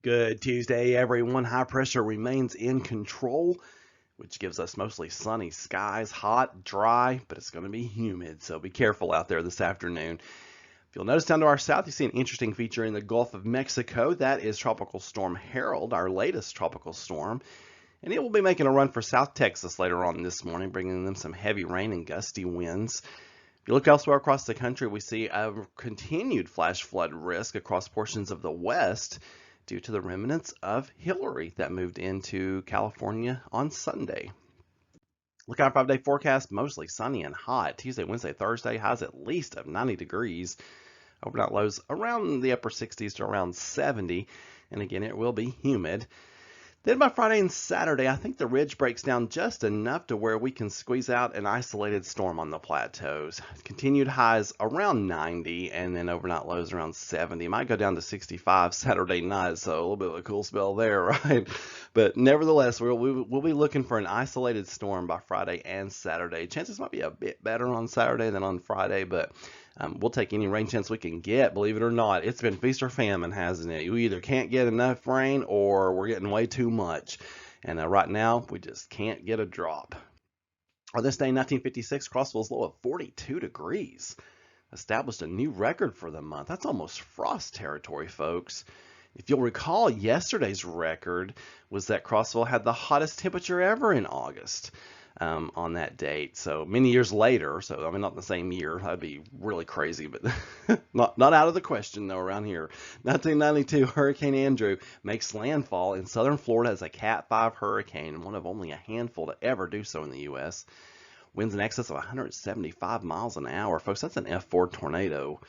Good Tuesday, everyone. High pressure remains in control, which gives us mostly sunny skies, hot, dry, but it's going to be humid, so be careful out there this afternoon. If you'll notice down to our south, you see an interesting feature in the Gulf of Mexico. That is Tropical Storm Harold, our latest tropical storm, and it will be making a run for South Texas later on this morning, bringing them some heavy rain and gusty winds. If you look elsewhere across the country, we see a continued flash flood risk across portions of the west due to the remnants of Hillary that moved into California on Sunday. Look at our 5-day forecast, mostly sunny and hot. Tuesday, Wednesday, Thursday, highs at least of 90 degrees. Overnight lows around the upper 60s to around 70. And again, it will be humid. Then by Friday and Saturday, I think the ridge breaks down just enough to where we can squeeze out an isolated storm on the plateaus. Continued highs around 90 and then overnight lows around 70. Might go down to 65 Saturday night, so a little bit of a cool spell there, right? But nevertheless, we'll be looking for an isolated storm by Friday and Saturday. Chances might be a bit better on Saturday than on Friday, but we'll take any rain chance we can get, believe it or not. It's been feast or famine, hasn't it? You either can't get enough rain or we're getting way too much. And right now, we just can't get a drop. On this day in 1956, Crossville's low of 42 degrees. Established a new record for the month. That's almost frost territory, folks. If you'll recall, yesterday's record was that Crossville had the hottest temperature ever in August. On that date. So many years later, so I mean not the same year, that'd be really crazy, but not out of the question though around here. 1992 Hurricane Andrew makes landfall in southern Florida as a Cat 5 hurricane, one of only a handful to ever do so in the U.S. Winds in excess of 175 miles an hour. Folks, that's an F4 tornado.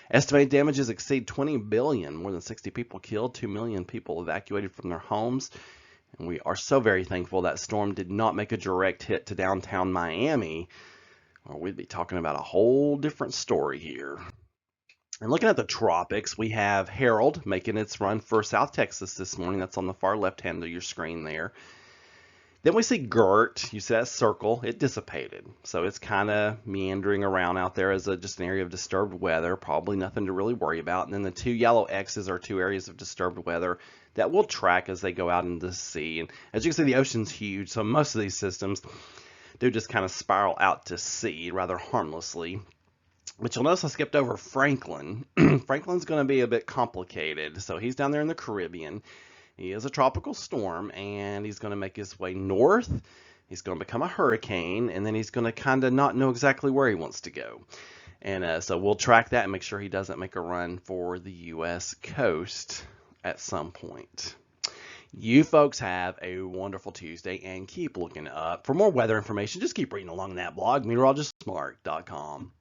Estimated damages exceed 20 billion, more than 60 people killed, 2 million people evacuated from their homes. And we are so very thankful that storm did not make a direct hit to downtown Miami, or we'd be talking about a whole different story here. And looking at the tropics, we have Harold making its run for South Texas this morning. That's on the far left hand of your screen there. Then we see Gert, you see that circle, it dissipated. So it's kind of meandering around out there as just an area of disturbed weather, probably nothing to really worry about. And then the two yellow X's are two areas of disturbed weather that we'll track as they go out into the sea. And as you can see, the ocean's huge, so most of these systems do just kind of spiral out to sea rather harmlessly. But you'll notice I skipped over Franklin. Franklin's going to be a bit complicated. So he's down there in the Caribbean. He is a tropical storm, and he's going to make his way north. He's going to become a hurricane, and then he's going to kind of not know exactly where he wants to go. And so we'll track that and make sure he doesn't make a run for the U.S. coast at some point. You folks have a wonderful Tuesday, and keep looking up. For more weather information, just keep reading along that blog, meteorologistmark.com.